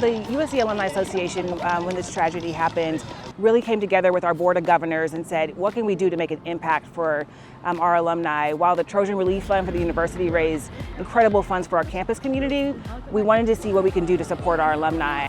the USC Alumni Association, when this tragedy happened, really came together with our Board of Governors and said, what can we do to make an impact for our alumni? While the Trojan Relief Fund for the university raised incredible funds for our campus community, we wanted to see what we can do to support our alumni.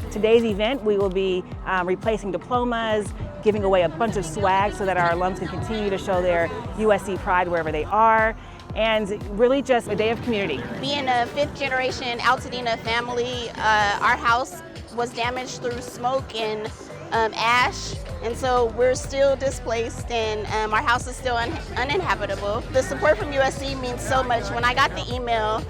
Today's event, we will be replacing diplomas, giving away a bunch of swag so that our alums can continue to show their USC pride wherever they are, and really just a day of community. Being a fifth generation Altadena family, our house was damaged through smoke and ash, and so we're still displaced, and our house is still uninhabitable. The support from USC means so much. When I got the email,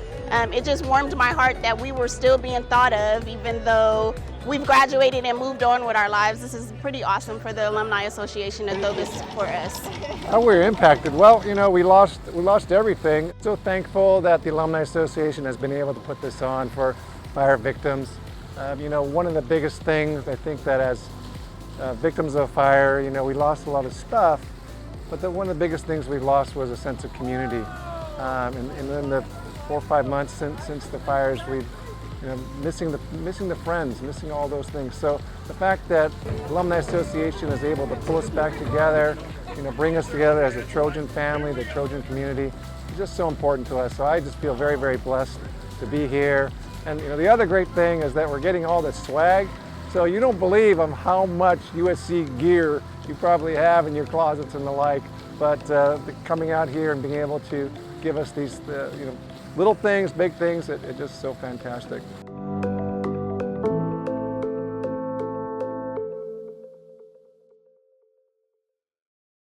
it just warmed my heart that we were still being thought of, even though we've graduated and moved on with our lives. This is pretty awesome for the Alumni Association to throw this for us. How we're impacted? Well, you know, we lost everything. So thankful that the Alumni Association has been able to put this on for fire victims. You know, one of the biggest things I think that as victims of fire, you know, we lost a lot of stuff, but one of the biggest things we've lost was a sense of community. And in the 4 or 5 months since the fires, we've missing the friends, missing all those things. So the fact that Alumni Association is able to pull us back together, you know, bring us together as a Trojan family, the Trojan community, is just so important to us. So I just feel very, very blessed to be here. And you know, the other great thing is that we're getting all this swag. So you don't believe how much USC gear you probably have in your closets and the like. But coming out here and being able to give us these, you know, little things, big things, it's just so fantastic.